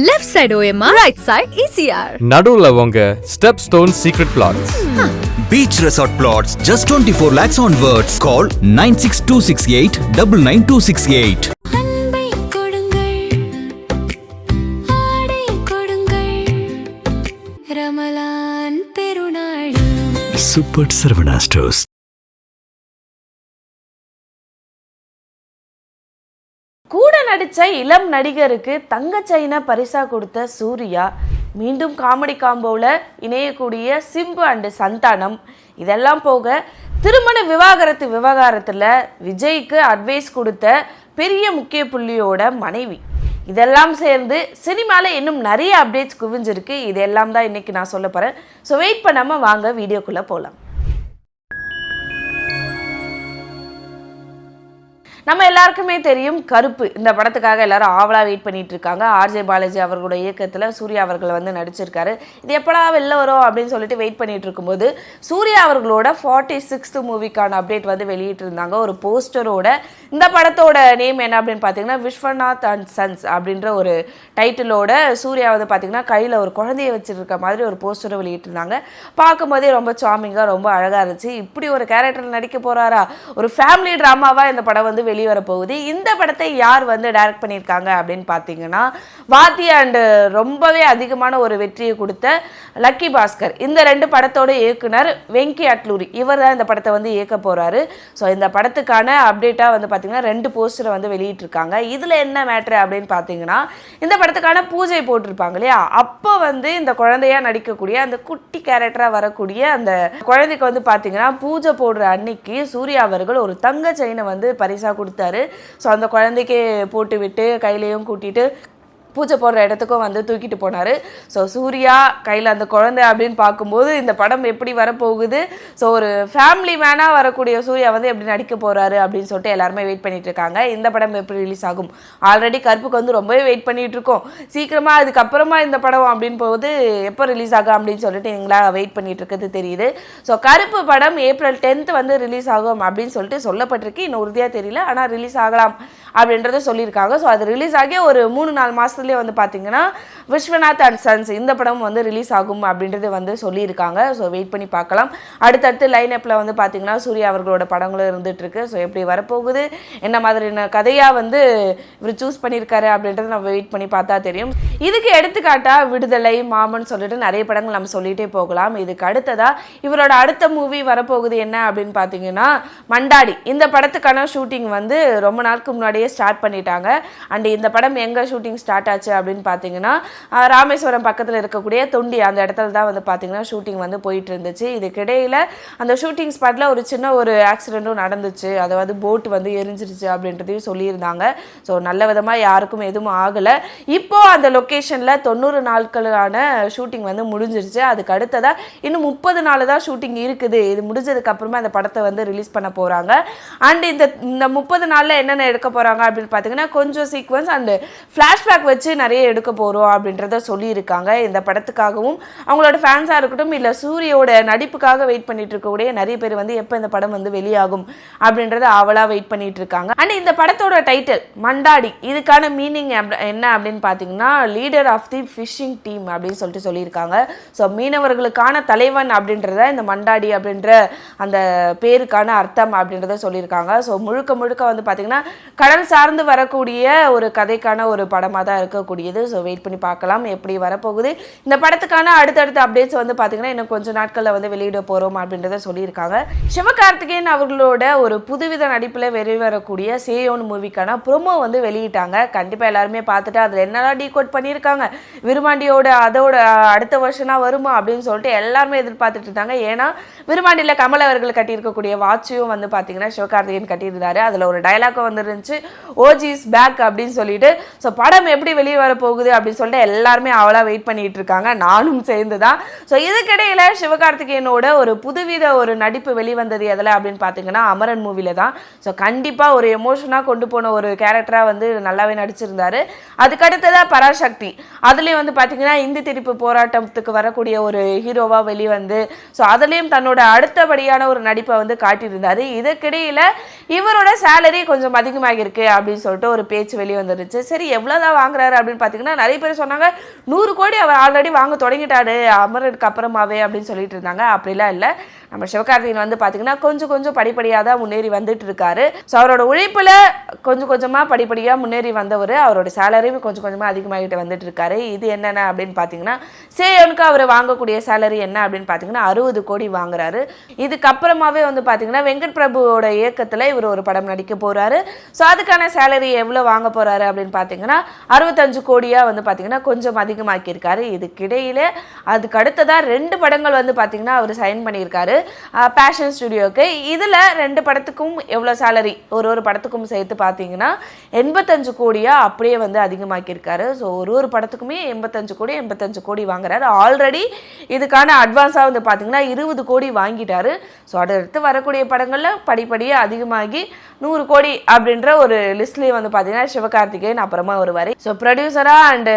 Left side OMR, right side ECR. நடுவுல உங்க Stepstone Secret Plots. Beach Resort Plots, just 24 lakhs onwards. Call 96268 99268. Super Saravana Stores. கூட நடித்த இளம் நடிகருக்கு தங்க செயினை பரிசா கொடுத்த சூர்யா மீண்டும் காமெடி காம்போவில் இணையக்கூடிய சிம்பு அண்டு சந்தானம். இதெல்லாம் போக திருமண விவாகரத்தில் விஜய்க்கு அட்வைஸ் கொடுத்த பெரிய முக்கிய புள்ளியோட மனைவி. இதெல்லாம் சேர்ந்து சினிமாவில் இன்னும் நிறைய அப்டேட்ஸ் குவிஞ்சிருக்கு. இதெல்லாம் தான் இன்றைக்கி நான் சொல்ல போகிறேன். ஸோ வெயிட் பண்ணாமல் வாங்க வீடியோக்குள்ளே போகலாம். நம்ம எல்லாருக்குமே தெரியும் கருப்பு இந்த படத்துக்காக எல்லாரும் ஆவலா வெயிட் பண்ணிட்டு இருக்காங்க. ஆர்ஜே பாலாஜி அவர்களோட இயக்கத்தில் சூர்யா அவர்கள் வந்து நடிச்சிருக்காரு. இது எப்படா வெளில வரும் அப்படின்னு சொல்லிட்டு வெயிட் பண்ணிட்டு இருக்கும்போது சூர்யா அவர்களோட 46th மூவிக்கான அப்டேட் வந்து வெளியிட்டு இருந்தாங்க ஒரு போஸ்டரோட. இந்த படத்தோட நேம் என்ன அப்படின்னு பார்த்தீங்கன்னா விஸ்வநாத் அண்ட் சன்ஸ் அப்படின்ற ஒரு டைட்டிலோட சூர்யா வந்து பார்த்தீங்கன்னா கையில் ஒரு குழந்தைய வச்சிருக்க மாதிரி ஒரு போஸ்டரை வெளியிட்டு இருந்தாங்க. பார்க்கும்போதே ரொம்ப சாமிங்காக ரொம்ப அழகாக இருந்துச்சு. இப்படி ஒரு கேரக்டர் நடிக்க போறாரா, ஒரு ஃபேமிலி ட்ராமாவாக இந்த படம் வந்து வரப்போகுது. இந்த படத்தை யார் வந்து டைரக்ட் பண்ணியிருக்காங்க அப்படின்னு பார்த்தீங்கன்னா வாத்தி அண்ட் ரொம்பவே அதிகமான ஒரு வெற்றியை கொடுத்த லக்கி பாஸ்கர். இந்த ரெண்டு படத்தோட இயக்குனர் வெங்கி அட்லூரி இவர் தான் இந்த படத்தை வந்து இயக்க போறாரு. ஸோ இந்த படத்துக்கான அப்டேட்டாக வந்து பார்த்தீங்கன்னா 2 போஸ்டரை வந்து வெளியிட்டிருக்காங்க. இதில் என்ன மேட்ரு அப்படின்னு பார்த்தீங்கன்னா இந்த படத்துக்கான பூஜை போட்டிருப்பாங்க இல்லையா, அப்போ வந்து இந்த குழந்தையா நடிக்கக்கூடிய அந்த குட்டி கேரக்டராக வரக்கூடிய அந்த குழந்தைக்கு வந்து பார்த்தீங்கன்னா பூஜை போடுற அன்னைக்கு சூர்யா அவர்கள் ஒரு தங்க செயினை வந்து பரிசா கொடுத்தாரு. ஸோ அந்த குழந்தைக்கு போட்டு விட்டு கையிலையும் கூட்டிட்டு பூஜை போடுற இடத்துக்கும் வந்து தூக்கிட்டு போனார். ஸோ சூர்யா கையில் அந்த குழந்தை அப்படின்னு பார்க்கும்போது இந்த படம் எப்படி வரப்போகுது, ஸோ ஒரு ஃபேமிலி மேனாக வரக்கூடிய சூர்யா வந்து எப்படி நடிக்க போகிறாரு அப்படின்னு சொல்லிட்டு எல்லாருமே வெயிட் பண்ணிட்டு இருக்காங்க. இந்த படம் எப்படி ரிலீஸ் ஆகும், ஆல்ரெடி கருப்புக்கு வந்து ரொம்பவே வெயிட் பண்ணிட்டு இருக்கோம். சீக்கிரமாக அதுக்கப்புறமா இந்த படம் அப்படின்னு போகுது எப்போ ரிலீஸ் ஆகும் அப்படின்னு சொல்லிட்டு நீங்களா வெயிட் பண்ணிட்டு இருக்கிறது தெரியுது. ஸோ கருப்பு படம் April 10th வந்து ரிலீஸ் ஆகும் அப்படின்னு சொல்லிட்டு சொல்லப்பட்டிருக்கு. இன்னும் உறுதியாக தெரியல, ஆனால் ரிலீஸ் ஆகலாம் அப்படின்றத சொல்லியிருக்காங்க. ஸோ அது ரிலீஸ் ஆகி ஒரு 3-4 மாதத்துல வந்து பார்த்தீங்கன்னா விஸ்வநாத் அண்ட் சன்ஸ் இந்த படம் வந்து ரிலீஸ் ஆகும் அப்படின்றது வந்து சொல்லியிருக்காங்க. ஸோ வெயிட் பண்ணி பார்க்கலாம். அடுத்தடுத்து லைனப்பில் வந்து பார்த்தீங்கன்னா சூர்யா அவர்களோட படங்களும் இருந்துட்டு இருக்கு. ஸோ எப்படி வரப்போகுது, என்ன மாதிரியான கதையாக வந்து இவர் சூஸ் பண்ணியிருக்காரு அப்படின்றத நம்ம வெயிட் பண்ணி பார்த்தா தெரியும். இதுக்கு எடுத்துக்காட்டா விடுதலை, மாமன் சொல்லிட்டு நிறைய படங்கள் நம்ம சொல்லிட்டே போகலாம். இதுக்கு அடுத்ததா இவரோட அடுத்த மூவி வரப்போகுது என்ன அப்படின்னு பார்த்தீங்கன்னா மண்டாடி. இந்த படத்துக்கான ஷூட்டிங் வந்து ரொம்ப நாளுக்கு முன்னாடியே ஸ்டார்ட் பண்ணிட்டாங்க. அண்ட் இந்த படம் எங்கே ஷூட்டிங் ஸ்டார்ட் ஆச்சு அப்படின்னு பார்த்தீங்கன்னா ராமேஸ்வரம் பக்கத்தில் இருக்கக்கூடிய தொண்டி அந்த இடத்துல தான் வந்து பார்த்தீங்கன்னா ஷூட்டிங் வந்து போயிட்டு இருந்துச்சு. இதுக்கிடையில் அந்த ஷூட்டிங் ஸ்பாட்டில் ஒரு சின்ன ஒரு ஆக்சிடென்ட்டும் நடந்துச்சு. அதாவது போட் வந்து எரிஞ்சிருச்சு அப்படின்றதையும் சொல்லியிருந்தாங்க. ஸோ நல்ல விதமாக யாருக்கும் எதுவும் ஆகலை. இப்போ அந்த லொக்கேஷனில் 90 நாட்களான ஷூட்டிங் வந்து முடிஞ்சிருச்சு. அதுக்கு அடுத்ததாக இன்னும் 30 நாள் தான் ஷூட்டிங் இருக்குது. இது முடிஞ்சதுக்கு அப்புறமா அந்த படத்தை வந்து ரிலீஸ் பண்ண போகிறாங்க. அண்ட் இந்த 30 நாளில் என்னென்ன எடுக்க போகிறாங்க அப்படின்னு பார்த்தீங்கன்னா கொஞ்சம் சீக்வன்ஸ் அண்ட் ஃப்ளாஷ்பேக் வச்சு நிறைய எடுக்க போகிறோம் அப்படின்றத சொல்லியிருக்காங்க. இந்த படத்துக்காகவும் அவங்களோட ஃபேன்ஸாக இருக்கட்டும் இல்லை சூரியோட நடிப்புக்காக வெயிட் பண்ணிட்டு இருக்கக்கூடிய நிறைய பேர் வந்து எப்போ இந்த படம் வந்து வெளியாகும் அப்படின்றத ஆவலாக வெயிட் பண்ணிட்டு இருக்காங்க. அண்ட் இந்த படத்தோட டைட்டில் மண்டாடி, இதுக்கான மீனிங் என்ன அப்படின்னு பார்த்தீங்கன்னா leader of the fishing team அப்படின்னு சொல்லிட்டு சொல்லியிருக்காங்க. ஸோ மீனவர்களுக்கான தலைவன் அப்படின்றத இந்த மண்டாடி அப்படின்ற அந்த பேருக்கான அர்த்தம் அப்படின்றத சொல்லியிருக்காங்க. ஸோ முழுக்க வந்து பார்த்தீங்கன்னா கடல் சார்ந்து வரக்கூடிய ஒரு கதைக்கான ஒரு படமாக தான் இருக்கக்கூடியது. ஸோ வெயிட் பண்ணி பார்க்கலாம் எப்படி வரப்போகுது. இந்த படத்துக்கான அடுத்தடுத்த அப்டேட்ஸ் வந்து பார்த்தீங்கன்னா இன்னும் கொஞ்சம் நாட்களில் வந்து வெளியிட போகிறோம் அப்படின்றத சொல்லியிருக்காங்க. சிவகார்த்திகேயன் அவர்களோட ஒரு புதுவித நடிப்பில் வெளிவரக்கூடிய சேயோன் மூவிக்கான ப்ரோமோ வந்து வெளியிட்டாங்க. கண்டிப்பாக எல்லாருமே பார்த்துட்டு அதில் என்னெல்லாம் டீகோட் பண்ணியிருக்காங்க, விருமாண்டியோட அதோட அடுத்த வருஷனாக வருமா அப்படின்னு சொல்லிட்டு எல்லாருமே எதிர்பார்த்துட்டு இருந்தாங்க. ஏன்னா விருமாண்டியில் கமல் அவர்கள் கட்டியிருக்கக்கூடிய வாட்சியும் வந்து பார்த்தீங்கன்னா சிவகார்த்திகேயன் கட்டியிருந்தாரு. அதில் ஒரு டைலாக்கும் வந்து இருந்துச்சு, ஓஜி இஸ் பேக் அப்படின்னு சொல்லிட்டு. ஸோ படம் எப்படி வெளியே வரப்போகுது அப்படின்னு சொல்லிட்டு எல்லாருமே அவளா வெயிட் பண்ணிட்டு இருக்காங்க, நானும் சேர்ந்து தான். ஸோ இதுக்கிடையில சிவகார்த்திகேயனோட ஒரு புதுவித ஒரு நடிப்பு வெளிவந்தது எதில் அப்படின்னு பார்த்தீங்கன்னா அமரன் மூவில தான். ஸோ கண்டிப்பாக ஒரு எமோஷனாக கொண்டு போன ஒரு கேரக்டராக வந்து நல்லாவே நடிச்சிருந்தாரு. அதுக்கடுத்ததா பராசக்தி, அதுலேயும் வந்து பார்த்தீங்கன்னா இந்தி திணிப்பு போராட்டத்துக்கு வரக்கூடிய ஒரு ஹீரோவாக வெளிவந்து ஸோ அதுலேயும் தன்னோட அடுத்தபடியான ஒரு நடிப்பை வந்து காட்டியிருந்தாரு. இதுக்கிடையில் இவரோட சேலரி கொஞ்சம் அதிகமாக இருக்கு அப்படின்னு சொல்லிட்டு ஒரு பேச்சு வெளியே வந்துருச்சு. சரி எவ்வளோதான் வாங்குறாரு அப்படின்னு பார்த்தீங்கன்னா நிறைய பேர் சொன்னாங்க 100 கோடி அவர் ஆல்ரெடி வாங்க தொடங்கிட்டாரு அமரனுக்கு அப்புறமாவே அப்படின்னு சொல்லிட்டு இருந்தாங்க. அப்படிலாம் இல்லை. நம்ம சிவகார்த்திகேயன் வந்து பார்த்தீங்கன்னா கொஞ்சம் கொஞ்சம் படிப்படியாக தான் முன்னேறி வந்துட்டு இருக்காரு. ஸோ அவரோட உழைப்பில் கொஞ்சம் கொஞ்சமாக படிப்படியாக முன்னேறி வந்தவர். அவரோட சேலரியும் கொஞ்சம் கொஞ்சமாக அதிகமாகிட்டு வந்துட்டு இருக்காரு. இது என்னென்ன அப்படின்னு பார்த்தீங்கன்னா சேயோனுக்கு அவர் வாங்கக்கூடிய சேலரி என்ன அப்படின்னு பார்த்தீங்கன்னா 60 கோடி வாங்குறாரு. இதுக்கப்புறமாவே வந்து பார்த்தீங்கன்னா வெங்கட் பிரபுவோட இயக்கத்தில் இவர் ஒரு படம் நடிக்க போறாரு. ஸோ அதுக்கான சேலரி எவ்வளோ வாங்க போறாரு அப்படின்னு பார்த்தீங்கன்னா 65 கோடியாக வந்து பார்த்தீங்கன்னா கொஞ்சம் அதிகமாக்கியிருக்காரு. இதுக்கிடையில அதுக்கு அடுத்ததாக 2 படங்கள் வந்து பார்த்தீங்கன்னா அவர் சைன் பண்ணியிருக்காரு பேஷன் ஸ்டுடியோக்கு. இதில் 2 படத்துக்கும் எவ்வளோ சேலரி ஒரு படத்துக்கும் சேர்த்து பார்த்தீங்கன்னா 85 கோடியாக அப்படியே வந்து அதிகமாக்கியிருக்காரு. ஸோ ஒரு படத்துக்குமே 85 கோடி வாங்குறாரு. ஆல்ரெடி இதுக்கான அட்வான்ஸாக வந்து பார்த்தீங்கன்னா 20 கோடி வாங்கிட்டாரு. ஸோ அடுத்து வரக்கூடிய படங்களில் படிப்படியாக அதிகமாகி 100 கோடி அப்படின்ற ஒரு லிஸ்ட்லேயே வந்து பார்த்தீங்கன்னா சிவகார்த்திகேயன் அப்புறமா வருவார். ஸோ ப்ரொடியூசராக அண்டு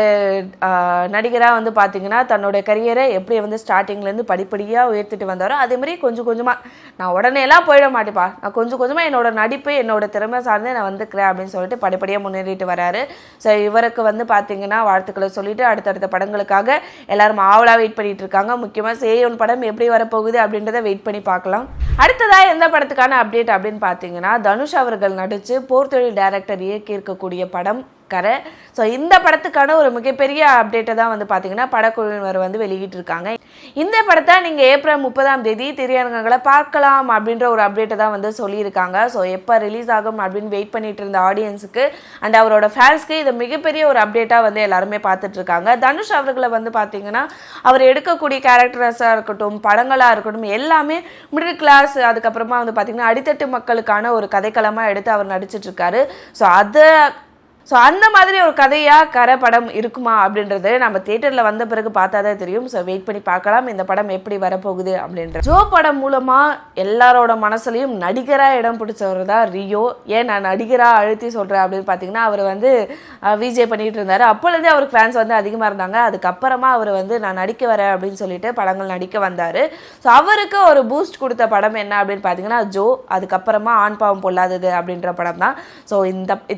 நடிகராக வந்து பார்த்தீங்கன்னா தன்னோட கரியரை எப்படி வந்து ஸ்டார்டிங்லேருந்து படிப்படியாக உயர்த்திட்டு வந்தாரோ அதேமாதிரி கொஞ்சம் கொஞ்சமாக நான் உடனேலாம் போயிட மாட்டேப்பா, நான் கொஞ்சம் கொஞ்சமாக என்னோட நடிப்பு என்னோட திறமை சார்ந்தே நான் வந்துக்கிறேன் அப்படின்னு சொல்லிட்டு படிப்படியாக முன்னேறிட்டு வராரு. ஸோ இவருக்கு வந்து பார்த்தீங்கன்னா வாழ்த்துக்களை சொல்லிட்டு அடுத்தடுத்த படங்களுக்காக எல்லாரும் ஆவலாக வெயிட் பண்ணிட்டு இருக்காங்க. முக்கியமாக சேயோன் படம் எப்படி வரப்போகுது அப்படின்றத வெயிட் பண்ணி பார்க்கலாம். அடுத்ததாக எந்த படத்துக்கான அப்டேட் அப்படின்னு பார்த்தீங்கன்னா தனுஷ் அவர்கள் நடித்து போர்த்தொழில் டைரக்டர் இயக்கி இருக்கக்கூடிய படம் கரை. ஸோ இந்த படத்துக்கான ஒரு மிகப்பெரிய அப்டேட்டை தான் வந்து பார்த்தீங்கன்னா படக்குழுவினர் வந்து வெளியிட்டிருக்காங்க. இந்த படத்தை நீங்கள் ஏப்ரல் 30 திரையரங்குகளை பார்க்கலாம் அப்படின்ற ஒரு அப்டேட்டை தான் வந்து சொல்லியிருக்காங்க. ஸோ எப்போ ரிலீஸ் ஆகும் அப்படின்னு வெயிட் பண்ணிட்டு இருந்த ஆடியன்ஸுக்கு அண்ட் அவரோட ஃபேன்ஸ்க்கு இது மிகப்பெரிய ஒரு அப்டேட்டாக வந்து எல்லாருமே பார்த்துட்டு இருக்காங்க. தனுஷ் அவர்களை வந்து பார்த்தீங்கன்னா அவர் எடுக்கக்கூடிய கேரக்டர்ஸாக இருக்கட்டும் படங்களாக இருக்கட்டும் எல்லாமே மிடில் கிளாஸ் அதுக்கப்புறமா வந்து பார்த்தீங்கன்னா அடித்தட்டு மக்களுக்கான ஒரு கதைக்களமாக எடுத்து அவர் நடிச்சிட்டு இருக்காரு. ஸோ அந்த மாதிரி ஒரு கதையாக கரை படம் இருக்குமா அப்படின்றது நம்ம தியேட்டரில் வந்த பிறகு பார்த்தா தான் தெரியும். ஸோ வெயிட் பண்ணி பார்க்கலாம் இந்த படம் எப்படி வரப்போகுது அப்படின்ற. ஜோ படம் மூலமாக எல்லாரோட மனசுலையும் நடிகராக இடம் பிடிச்சவர் தான் ரியோ. ஏன் நான் நடிகராக அழுத்தி சொல்கிறேன் அப்படின்னு பார்த்தீங்கன்னா அவர் வந்து விஜே பண்ணிட்டு இருந்தார். அப்போலேருந்தே அவருக்கு ஃபேன்ஸ் வந்து அதிகமாக இருந்தாங்க. அதுக்கப்புறமா அவர் வந்து நான் நடிக்க வரேன் அப்படின்னு சொல்லிட்டு படங்கள் நடிக்க வந்தார். ஸோ அவருக்கு ஒரு பூஸ்ட் கொடுத்த படம் என்ன அப்படின்னு பார்த்தீங்கன்னா ஜோ, அதுக்கப்புறமா ஆண் பாவம் பொல்லாதது அப்படின்ற படம் தான். ஸோ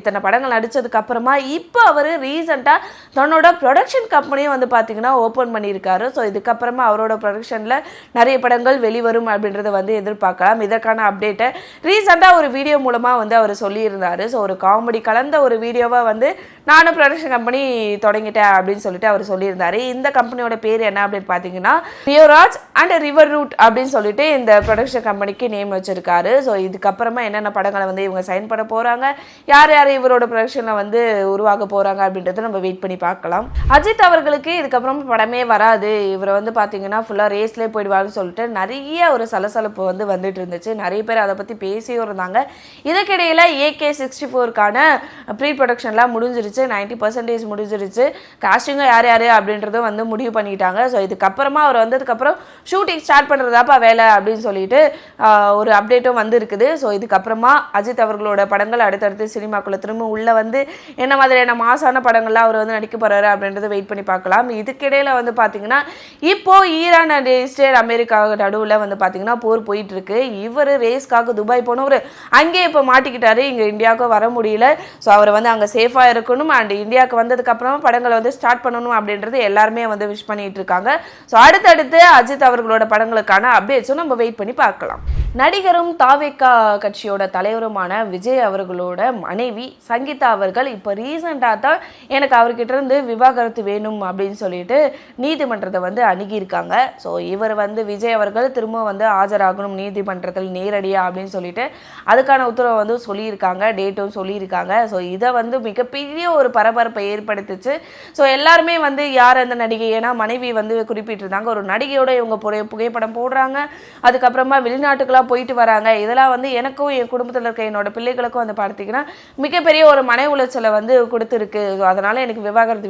இத்தனை படங்கள் நடித்ததுக்கு அப்புறமா இப்போ அவர் ரீசெண்டாக தன்னோட ப்ரொடக்ஷன் கம்பெனியும் வந்து பார்த்தீங்கன்னா ஓப்பன் பண்ணியிருக்காரு. ஸோ இதுக்கப்புறமா அவரோட ப்ரொடக்ஷனில் நிறைய படங்கள் வெளிவரும் அப்படின்றத வந்து எதிர்பார்க்கலாம். இதற்கான அப்டேட்டை ரீசெண்டாக ஒரு வீடியோ மூலமாக வந்து அவர் சொல்லியிருந்தார். ஸோ ஒரு காமெடி கலந்த ஒரு வீடியோவாக வந்து நானும் ப்ரொடக்ஷன் கம்பெனி தொடங்கிட்டேன் அப்படின்னு சொல்லிட்டு அவர் சொல்லியிருந்தாரு. இந்த கம்பெனியோட பேர் என்ன அப்படின்னு பார்த்தீங்கன்னா பியோராஜ் அண்ட் ரிவர் ரூட் அப்படின்னு சொல்லிட்டு இந்த ப்ரொடக்ஷன் கம்பெனிக்கு நேம் வச்சிருக்காரு. ஸோ இதுக்கப்புறமா என்னென்ன படங்களை வந்து இவங்க சைன் பண்ண போகிறாங்க, யார் யார் இவரோட ப்ரொடக்ஷனில் வந்து உருவாக போறாங்க அப்படின்றத நம்ம வெயிட் பண்ணி பார்க்கலாம். அஜித் அவர்களுக்கு இதுக்கப்புறம் படமே வராது, இவரை வந்து பார்த்தீங்கன்னா ஃபுல்லாக ரேஸ்லேயே போயிடுவாங்கன்னு சொல்லிட்டு நிறைய ஒரு சலசலப்பு வந்து வந்துட்டு இருந்துச்சு. நிறைய பேர் அதை பற்றி பேசியும் இருந்தாங்க. இதுக்கிடையில் AK64க்கான ப்ரீ ப்ரொடக்ஷன்லாம் முடிஞ்சிருச்சு, 90% முடிஞ்சிருச்சு. காஸ்டிங்கும் யார் யார் அப்படின்றதும் வந்து முடிவு பண்ணிட்டாங்க. ஸோ இதுக்கப்புறமா அவர் வந்ததுக்கப்புறம் ஷூட்டிங் ஸ்டார்ட் பண்ணுறதாப்பா வேலை அப்படின்னு சொல்லிட்டு ஒரு அப்டேட்டும் வந்து இருக்குது. ஸோ இதுக்கப்புறமா அஜித் அவர்களோட படங்கள் அடுத்தடுத்து சினிமாக்குள்ள திரும்ப உள்ள வந்து என்ன மாதிரியான மாசான படங்கள்லாம் அவர் வந்து நடிக்க போறாரு அப்படின்றத வெயிட் பண்ணி பார்க்கலாம். இதுக்கிடையில வந்து பார்த்தீங்கன்னா இப்போ ஈரான் அண்ட் இஸ்ரேல் அமெரிக்கா நடுவில் வந்து பார்த்தீங்கன்னா போர் போயிட்டு இருக்கு. இவர் ரேஸ்க்காக துபாய் போனவர் அங்கே இப்போ மாட்டிக்கிட்டாரு, இங்கே இந்தியாவுக்கு வர முடியல. ஸோ அவர் வந்து அங்கே சேஃபாக இருக்கணும் அண்ட் இந்தியாவுக்கு வந்ததுக்கு அப்புறமா படங்களை வந்து ஸ்டார்ட் பண்ணணும் அப்படின்றது எல்லாருமே வந்து விஷ் பண்ணிட்டு இருக்காங்க. ஸோ அடுத்தடுத்து அஜித் அவர்களோட படங்களுக்கான அப்டேட்ஸும் நம்ம வெயிட் பண்ணி பார்க்கலாம். நடிகரும் தாவேகா கட்சியோட தலைவருமான விஜய் அவர்களோட மனைவி சங்கீதா அவர்கள் இப்போ ரீசெண்டாக தான் எனக்கு அவர்கிட்ட இருந்து விவாகரத்து வேணும் அப்படின்னு சொல்லிட்டு நீதிமன்றத்தை வந்து அணுகியிருக்காங்க. ஸோ இவர் வந்து விஜய் அவர்கள் திரும்ப வந்து ஆஜராகணும் நீதிமன்றத்தில் நேரடியாக அப்படின்னு சொல்லிட்டு அதுக்கான உத்தரவை வந்து சொல்லியிருக்காங்க, டேட்டும் சொல்லியிருக்காங்க. ஸோ இதை வந்து மிகப்பெரிய ஒரு பரபரப்பை ஏற்படுத்துச்சு. ஸோ எல்லாருமே வந்து யார் அந்த நடிகை, ஏன்னா மனைவி வந்து குறிப்பிட்டிருந்தாங்க ஒரு நடிகையோட இவங்க புகைப்படம் போடுறாங்க, அதுக்கப்புறமா வெளிநாட்டுக்கெல்லாம் போயிட்டு வராங்க. இதெல்லாம் வந்து எனக்கும் என் குடும்பத்தில் இருக்க என்னோட பிள்ளைகளுக்கும் வந்து பார்த்தீங்கன்னா மிகப்பெரிய ஒரு மன உளைச்சலை வந்து கொடுத்துருக்கு. அதனால எனக்கு விவாகரத்து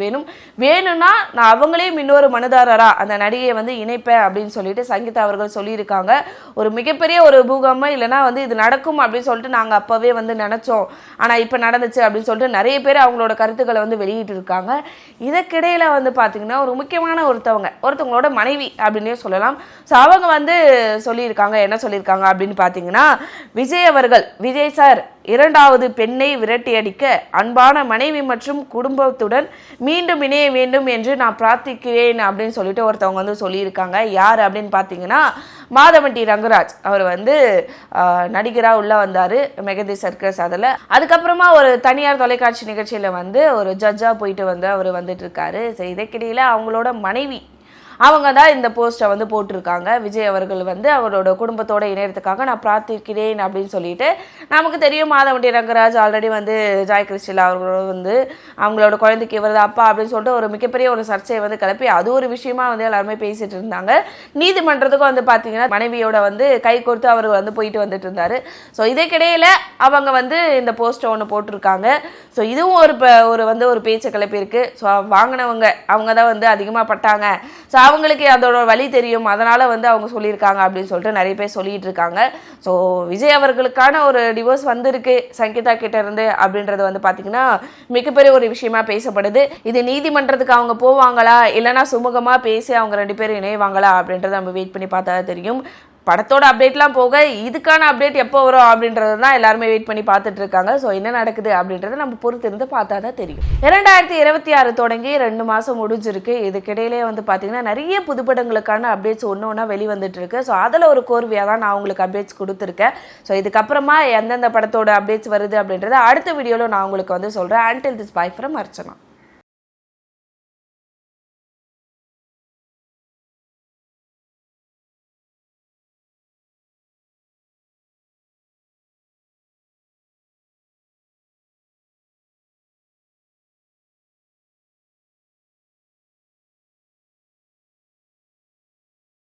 வேணும்னா நான் அவங்களையும் இன்னொரு மனுதாரரா அந்த நடிகையை வந்து இணைப்பேன் அப்படின்னு சொல்லிட்டு சங்கீதா அவர்கள் சொல்லியிருக்காங்க. ஒரு மிகப்பெரிய ஒரு பூகம்பம் இல்லைன்னா வந்து இது நடக்கும் அப்படின்னு சொல்லிட்டு நாங்கள் அப்பவே வந்து நினைச்சோம், ஆனால் இப்போ நடந்துச்சு அப்படின்னு சொல்லிட்டு நிறைய பேர் அவங்களோட கருத்துக்களை வந்து வெளியிட்டு இருக்காங்க. இதற்கிடையில வந்து பார்த்தீங்கன்னா ஒரு முக்கியமான ஒருத்தவங்களோட மனைவி அப்படின்னே சொல்லலாம். ஸோ அவங்க வந்து சொல்லியிருக்காங்க, என்ன சொல்லியிருக்காங்க அப்படின்னு பார்த்தீங்கன்னா விஜய் சார் இரண்டாவது பெண்ணை விரட்டியடிக்க அன்பான மனைவி மற்றும் குடும்பத்துடன் மீண்டும் இணைய வேண்டும் என்று நான் பிரார்த்திக்கிறேன் அப்படின்னு சொல்லிட்டு ஒருத்தவங்க வந்து சொல்லியிருக்காங்க. யார் அப்படின்னு பார்த்தீங்கன்னா மாதவன் டி ரங்கராஜ். அவர் வந்து நடிகராக உள்ள வந்தார் மெகதி சர்க்கஸ். அதில் அதுக்கப்புறமா ஒரு தனியார் தொலைக்காட்சி நிகழ்ச்சியில் வந்து ஒரு ஜட்ஜாக போயிட்டு வந்து அவர் வந்துட்டு இருக்காரு. ஸோ இதற்கிடையில் அவங்களோட மனைவி அவங்க தான் இந்த போஸ்ட்டை வந்து போட்டிருக்காங்க. விஜய் அவர்கள் வந்து அவரோட குடும்பத்தோட இணையறதுக்காக நான் பிரார்த்திக்கிறேன் அப்படின்னு சொல்லிட்டு, நமக்கு தெரியும் மாதவன் டி ரங்கராஜ் ஆல்ரெடி வந்து ஜாய் கிறிஸ்டிலா அவர்களோட வந்து அவங்களோட குழந்தைக்கு இவர் தான் அப்பா அப்படின்னு சொல்லிட்டு ஒரு மிகப்பெரிய ஒரு சர்ச்சையை வந்து கிளப்பி அது ஒரு விஷயமா வந்து எல்லாருமே பேசிட்டு இருந்தாங்க. நீதிமன்றத்துக்கும் வந்து பார்த்தீங்கன்னா மனைவியோட வந்து கை கொடுத்து அவர் வந்து போயிட்டு வந்துட்டு இருந்தாரு. ஸோ இதற்கிடையில அவங்க வந்து இந்த போஸ்ட்டை ஒன்று போட்டிருக்காங்க. ஸோ இதுவும் ஒரு பேச்சை கிளப்பியிருக்கு. ஸோ வாங்கினவங்க அவங்க தான் வந்து அதிகமாக பட்டாங்க. ஸோ அவங்களுக்கு அதோட வழி தெரியும், அதனால வந்து அவங்க சொல்லியிருக்காங்க அப்படின்னு சொல்லிட்டு நிறைய பேர் சொல்லிட்டு இருக்காங்க. ஸோ விஜய் அவர்களுக்கான ஒரு டிவோர்ஸ் வந்திருக்கு சங்கீதா கிட்ட இருந்து அப்படின்றது வந்து பார்த்தீங்கன்னா மிகப்பெரிய ஒரு விஷயமா பேசப்படுது. இது நீதிமன்றத்துக்கு அவங்க போவாங்களா இல்லைன்னா சுமூகமா பேசி அவங்க 2 பேரும் இணைவாங்களா அப்படின்றத நம்ம வெயிட் பண்ணி பார்த்தா தெரியும். படத்தோட அப்டேட்லாம் போக இதுக்கான அப்டேட் எப்போ வரும் அப்படின்றது தான் எல்லாருமே வெயிட் பண்ணி பார்த்துட்டு இருக்காங்க. ஸோ என்ன நடக்குது அப்படின்றத நம்ம பொறுத்து இருந்து பார்த்தா தான் தெரியும். 2026 தொடங்கி 2 மாதம் முடிஞ்சிருக்கு. இதுக்கிடையிலே வந்து பார்த்தீங்கன்னா நிறைய புதுப்படங்களுக்கான அப்டேட்ஸ் ஒன்று ஒன்றா வெளிவந்துட்டு இருக்கு. ஸோ அதில் ஒரு கோர்வையாக தான் நான் உங்களுக்கு அப்டேட்ஸ் கொடுத்துருக்கேன். ஸோ இதுக்கப்புறமா எந்தெந்த படத்தோட அப்டேட்ஸ் வருது அப்படின்றத அடுத்த வீடியோவில் நான் உங்களுக்கு வந்து சொல்கிறேன். Until this, bye from Archana.